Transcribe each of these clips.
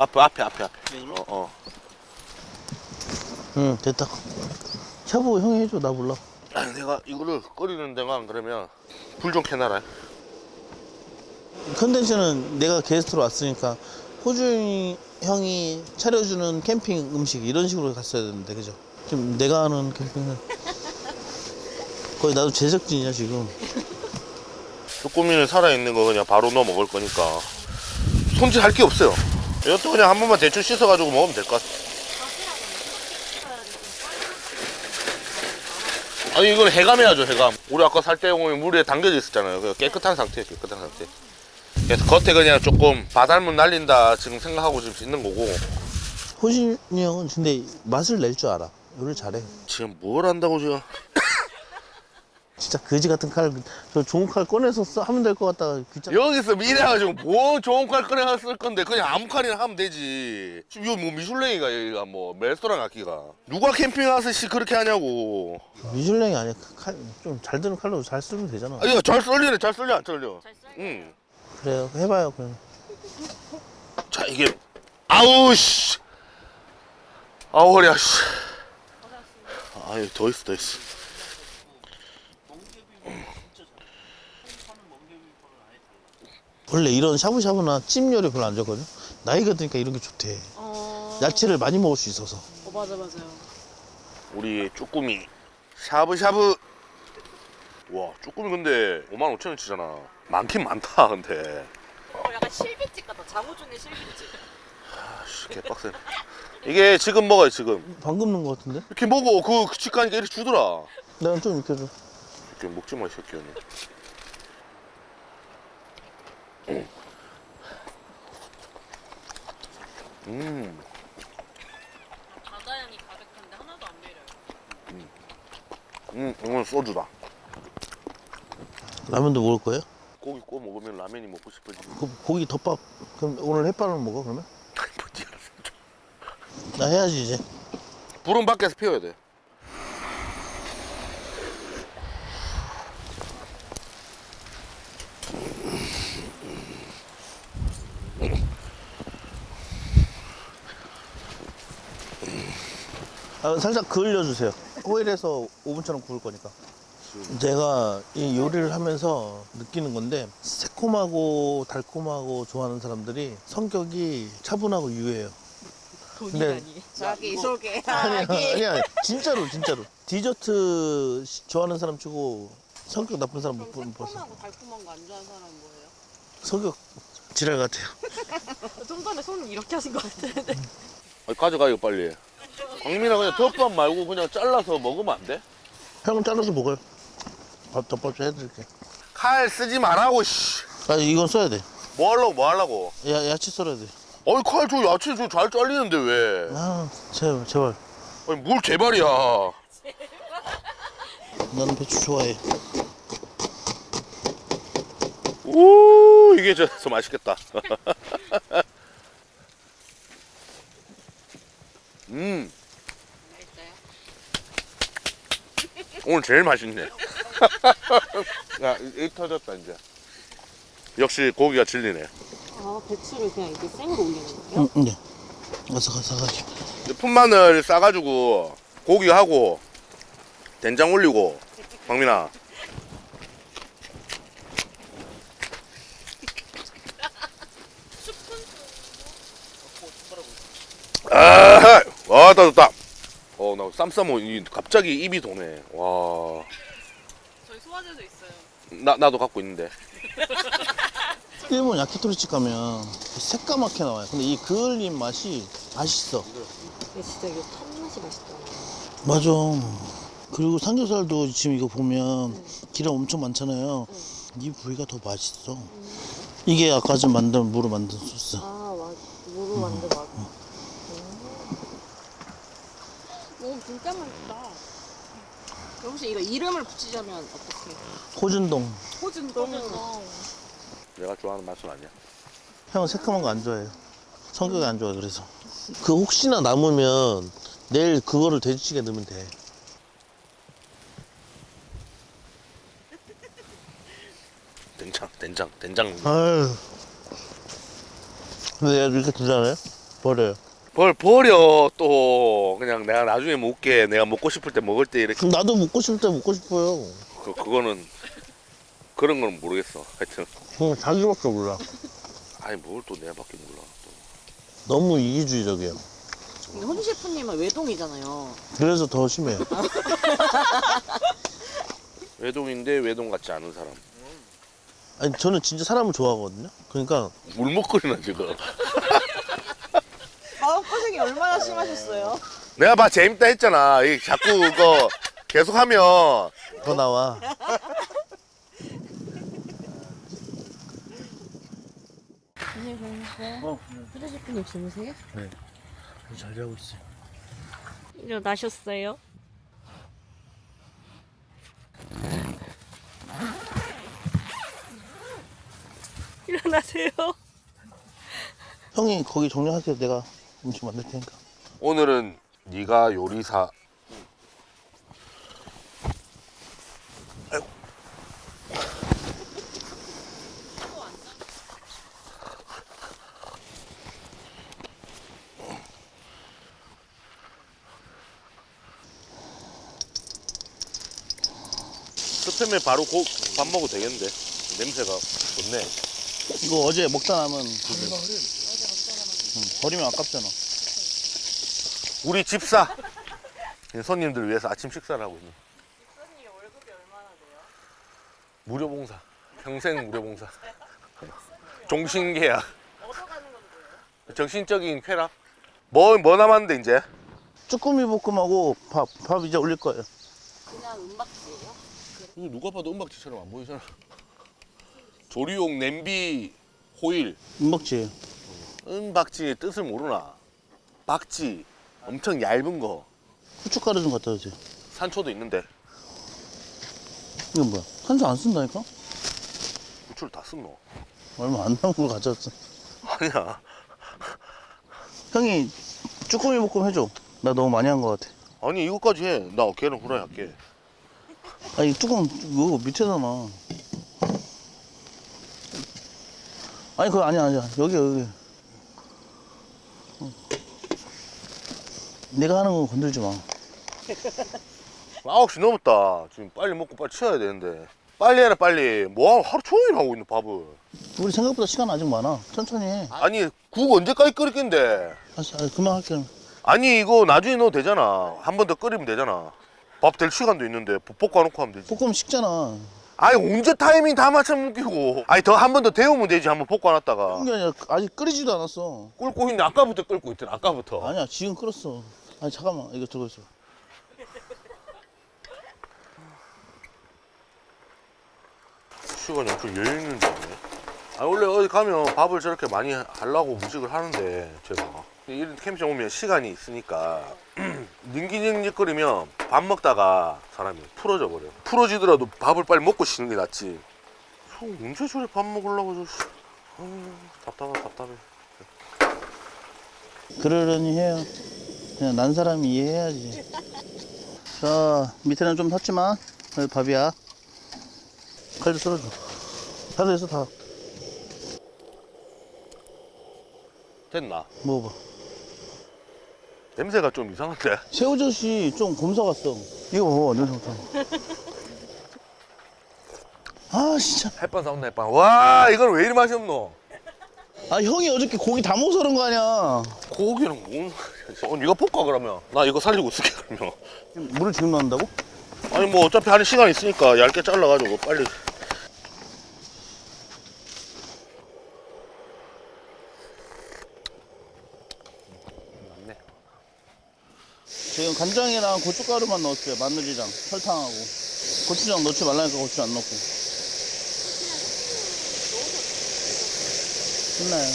앞에. 응, 됐다. 샤브 형이 해줘, 나 몰라. 아니, 내가 이거를 끓이는 데가 그러면 불 좀 켜놔라. 컨텐츠는 내가 게스트로 왔으니까 호주 형이 차려주는 캠핑 음식 이런 식으로 갔어야 되는데, 그죠? 지금 내가 하는 캠핑은 거의 나도 제작진이야 지금. 쭈꾸미는 살아있는 거 그냥 바로 넣어 먹을 거니까 손질할 게 없어요. 이것도 그냥 한 번만 대충 씻어가지고 먹으면 될 것 같아. 아니 이건 해감해야죠. 해감. 우리 아까 살 때 물에 담겨져 있었잖아요. 깨끗한 상태. 그래서 겉에 그냥 조금 바닷물 날린다 지금 생각하고 지금 씻는 거고. 호진이 형은 근데 맛을 낼 줄 알아. 요리를 잘해. 지금 뭘 한다고 지금. 진짜 거지 같은 칼, 저 좋은 칼 꺼내서 하면 될 것 같다가 귀찮아. 여기서 미래가지고 뭐 좋은 칼 꺼내 쓸 건데 그냥 아무 칼이나 하면 되지. 지금 이거 뭐 미슐랭이가 여기가 뭐 레스토랑 같기가. 누가 캠핑 와서 씨 그렇게 하냐고. 미슐랭이 아니야. 칼 좀 잘 드는 칼로 잘 쓰면 되잖아. 아 이거 잘 썰리네. 잘 썰려 안 썰려. 잘 써요. 응. 그래요. 해봐요 그냥. 자 이게 아우 씨. 아우 허리야 씨. 아유 더 있어. 원래 이런 샤브샤브나 찜 요리 별로 안 좋거든. 나이가 드니까 이런 게 좋대. 야채를 많이 먹을 수 있어서. 맞아요. 우리 쭈꾸미 샤브샤브. 와 쭈꾸미 근데 55,000원치잖아. 많긴 많다 근데. 약간 실비집 같다. 장호중의 실비집. 아씨 개빡세. 이게 지금 먹어요 지금. 방금 넣은 거 같은데? 이렇게 먹어. 그 치과니까 이렇게 주더라. 내가 좀 이렇게 줘. 이렇게 먹지 마 이 새끼야. 바다향이 가득한데 하나도 안 매려요. 이건 소주다. 라면도 먹을 거예요? 고기 구워 먹으면 라면이 먹고 싶어지. 고기 덮밥. 그럼 오늘 햇반은 먹어 그러면? 뭔지 알았어. 나 해야지 이제. 불은 밖에서 피워야 돼. 살짝 그을려주세요. 호일에서 5분처럼 구울 거니까. 제가 이 요리를 하면서 느끼는 건데 새콤하고 달콤하고 좋아하는 사람들이 성격이 차분하고 유해요. 근데 자기 소개. 아니야 진짜로 디저트 좋아하는 사람 치고 성격 나쁜 사람 못 봤어. 새콤하고 달콤한 거 안 좋아하는 사람은 뭐예요? 성격 지랄 같아요. 좀 전에 손 이렇게 하신 것 같은데. 가져가 이거 빨리. 광민아 그냥 덮밥 말고 그냥 잘라서 먹으면 안 돼? 형은 잘라서 먹어요. 덮밥 좀 해드릴게. 칼 쓰지 말라고 씨. 아 이건 써야 돼. 뭐 하려고? 야채 썰어야 돼. 어이 칼 저 야채 저 잘 잘리는데 왜? 아 제발. 아니 뭘 제발이야. 나는 배추 좋아해. 오 이게 저 맛있겠다. 맛있어요? 오늘 제일 맛있네. 야, 이 터졌다 이제. 역시 고기가 질리네. 배추를 그냥 이렇게 생으로 올리는 거예요? 네. 아삭아삭하게. 푼마늘 싸가지고 고기하고 된장 올리고. 광민아. 아, 와, 좋다. 나 쌈싸모 갑자기 입이 도네. 와, 저희 소화제도 있어요. 나도 갖고 있는데. 일본 야키토리집 가면 새까맣게 나와요. 근데 이 그을린 맛이 맛있어. 근데 진짜 이거 탄맛이 맛있더라고요. 맞아. 그리고 삼겹살도 지금 이거 보면 기름 엄청 많잖아요. 이 부위가 더 맛있어. 이게 아까 전 무로 만든 소스. 무로 만든 맛. 오, 진짜 맛있다. 혹시 이거 이름을 붙이자면 어떻게? 호준동. 호준동. 내가 좋아하는 맛은 아니야. 형은 새까만 거 안 좋아해요. 성격이 안 좋아 그래서. 그 혹시나 남으면 내일 그거를 돼지찌개 넣으면 돼. 된장. 아유. 근데 내가 이렇게 주잖아요? 버려요. 버려 또 그냥 내가 나중에 먹게 내가 먹고 싶을 때 먹을 때 이렇게 그럼 나도 먹고 싶을 때 먹고 싶어요. 그거는 그런 건 모르겠어. 하여튼 그냥 자기밖에 몰라. 아니 뭘 또 내밖에 몰라. 또. 너무 이기주의적이에요. 근데 혼주 셰프님은 외동이잖아요. 그래서 더 심해요. 외동인데 외동 같지 않은 사람. 아니 저는 진짜 사람을 좋아하거든요. 그러니까 울먹거리나 지금. 마음고생이 얼마나 심하셨어요? 내가 봐 재밌다 했잖아. 이 자꾸 그거 계속하면 더 나와. 안녕히 계세요. 혼주 셰프님 주무세요? 잘 자고 있어요. 일어나셨어요? 일어나세요. 형이 거기 정리하세요. 내가 음식 만들 테니까. 오늘은 네가 요리사. 아이고. 스팸에 바로 밥 먹어도 되겠는데 냄새가 좋네. 이거 어제 먹다 남은 버리면 아깝잖아. 우리 집사 손님들 위해서 아침 식사를 하고 있는. 집사님 월급이 얼마나 돼요? 무료 봉사. 평생 무료 봉사. 종신 계약. 얻어가는 건 뭐예요? 정신적인 쾌락. 뭐 남았는데 이제? 쭈꾸미 볶음하고 밥 이제 올릴 거예요. 그냥 은박지예요? 이거 누가 봐도 은박지처럼 안 보이잖아. 조리용 냄비 호일. 은박지예요. 은박지의 뜻을 모르나? 박지. 엄청 얇은 거. 후춧가루 좀 갖다 주세요. 산초도 있는데 이건 뭐야? 산소 안 쓴다니까? 후추를 다 쓴노. 얼마 안 남은 걸 가져왔어. 아니야. 형이 쭈꾸미 볶음 해줘. 나 너무 많이 한 거 같아. 아니 이거까지 해. 나 걔는 후라이 할게. 아니 뚜껑 이거 밑에잖아. 아니 그거 아니야. 여기. 내가 하는 건 건들지 마. 9시 넘었다. 지금 빨리 먹고 빨리 치워야 되는데. 빨리 해라 빨리. 뭐 하루 종일 하고 있는 밥을. 우리 생각보다 시간 아직 많아. 천천히 해. 아니 국 언제까지 끓일 건데. 그만 할게. 아니 이거 나중에 넣어도 되잖아. 한 번 더 끓이면 되잖아. 밥 될 시간도 있는데 볶아놓고 하면 되지. 볶음 식잖아. 아니 언제 타이밍 다 맞춰 먹이고. 아니 더 한 번 더 데우면 되지. 한번 볶아놨다가. 그게 아니라 아직 끓이지도 않았어. 끓고 있는데 아까부터 끓고 있더라. 아까부터. 아니야 지금 끓었어. 아니 잠깐만 이거 들고 있어. 시간이 엄청 여유 있는 줄 아네. 아 원래 어디 가면 밥을 저렇게 많이 하려고 무직을 하는데 제가 이런 캠핑장 오면 시간이 있으니까 닝기닝직거리면 밥 먹다가 사람이 풀어져 버려. 풀어지더라도 밥을 빨리 먹고 쉬는 게 낫지. 언제 저래 밥 먹으려고 답답해. 그러려니 해요. 그냥 난 사람이 이해해야지. 자 밑에는 좀 탔지만 여기 밥이야. 칼도 썰어줘. 다 됐어 다. 됐나? 먹어봐. 냄새가 좀 이상한데? 새우젓이 좀 곰사 갔어. 이거 먹어 냄새 좋다. 아 진짜. 햇반 사온다 햇반. 와 이건 왜 이리 맛이 없노? 아 형이 어저께 고기 다 먹어서 그런 거 아니야. 고기는 뭔 네가 볶아 그러면. 나 이거 살리고 있을게 그러면. 물을 지금 넣는다고? 아니 뭐 어차피 하는 시간 있으니까 얇게 잘라가지고 빨리. 맞네. 지금 간장이랑 고춧가루만 넣었어요. 마늘이랑 설탕하고. 고추장 넣지 말라니까 고추장 안 넣고. 끝나요.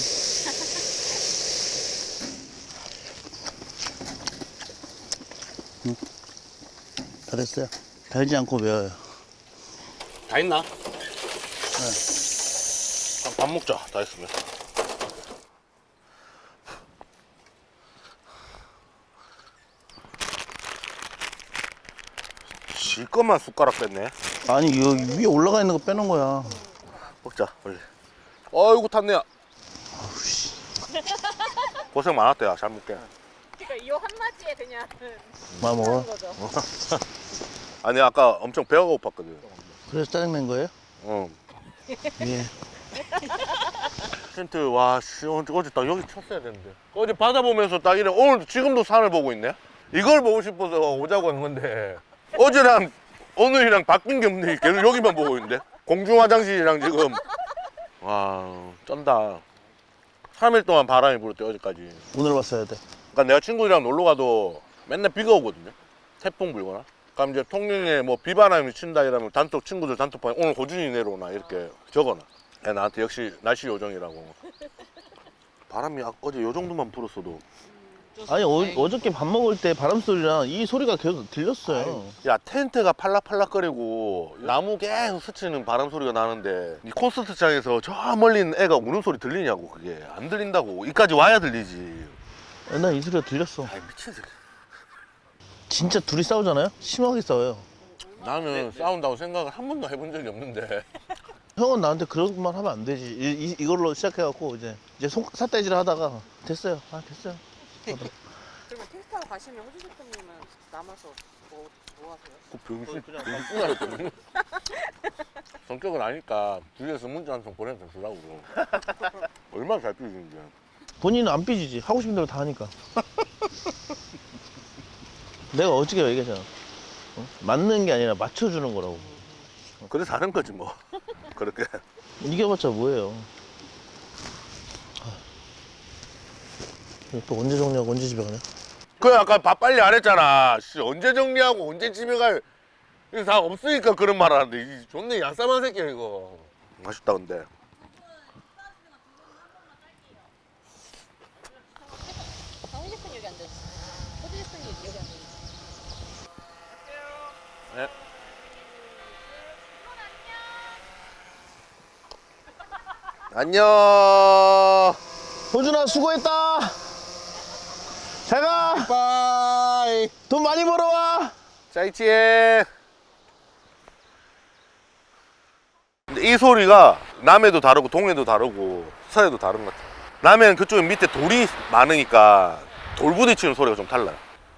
다 됐어요. 달지 않고 매워요. 다 했나? 네. 그럼 밥 먹자. 다 했으면. 질 것만 숟가락 뺐네. 아니 여기 위에 올라가 있는 거 빼는 거야. 먹자 빨리. 어이구 탔네. 아우씨. 고생 많았다. 야, 잘 먹게. 그러니까 이 한마디에 그냥 마 먹어. 거죠. 아니 아까 엄청 배가 고팠거든. 그래서 짜증낸 거예요? 어. 예. 텐트 와 씨, 어제 딱 여기 쳤어야 되는데. 어제 바다 보면서 딱 이래. 오늘 지금도 산을 보고 있네. 이걸 보고 싶어서 오자고 한 건데 어제랑 오늘이랑 바뀐 게 없네. 계속 여기만 보고 있는데. 공중 화장실이랑 지금 와 쩐다. 3일 동안 바람이 불었대 어제까지. 오늘 왔어야 돼. 그러니까 내가 친구들이랑 놀러 가도 맨날 비가 오거든요. 태풍 불거나. 그럼 이제 통영에 뭐 비바람이 친다 이러면 단톡 친구들 단톡방에 오늘 고준이 내려오나 이렇게 적어놔. 야, 나한테 역시 날씨 요정이라고. 바람이 어제 요 정도만 불었어도. 아니 어저께 밥 먹을 때 바람 소리랑 이 소리가 계속 들렸어요. 야 텐트가 팔락팔락거리고 나무 계속 스치는 바람 소리가 나는데 이 콘서트장에서 저 멀리 있는 애가 우는 소리 들리냐고. 그게 안 들린다고. 이까지 와야 들리지. 난 이 소리가 들렸어. 아이 미친 새끼. 진짜 둘이 싸우잖아요? 심하게 싸워요. 나는 싸운다고 생각을 한 번도 해본 적이 없는데 형은 나한테 그런 말 하면 안 되지. 이걸로 시작해갖고 이제 삿대질 하다가 됐어요. 아 됐어요. 그러면 테스트하고 가시면 호주 대표님은 남아서 뭐 하세요? 그 병신 성격을 아니까 주위에서 문자 한 통 보내서 주라고. 얼마나 잘 삐지는데. 본인은 안 삐지지. 하고 싶은 대로 다 하니까. 내가 어저께 얘기했잖아. 어? 맞는 게 아니라 맞춰주는 거라고. 그래서 하는 거지 뭐. 그렇게. 이겨봤자 뭐예요. 또 언제 정리하고 언제 집에 가냐? 그 아까 밥 빨리 안 했잖아. 씨, 언제 정리하고 언제 집에 갈. 이거 다 없으니까 그런 말 하는데 이 존내 야쌈한 새끼야 이거. 맛있다 근데. 정희 대표님 여기 앉아있어요. 호주 대표님 여기 앉아있어요. 네. 안녕. 호준아 수고했다. 잘 가. 바이. 돈 많이 벌어와. 짜이치에. 근데 이 소리가 남해도 다르고 동해도 다르고 서해도 다른 것 같아. 남해는 그쪽에 밑에 돌이 많으니까 돌 부딪히는 소리가 좀 달라요.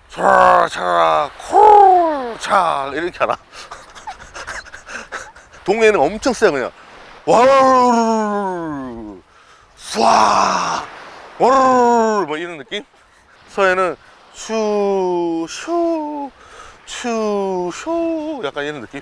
차라 콜차 이렇게 하나. 동해는 엄청 세요. 그냥 와르르르 쏴 와르르르 뭐 이런 느낌. 서해는 슈슈 슈슈 약간 이런 느낌.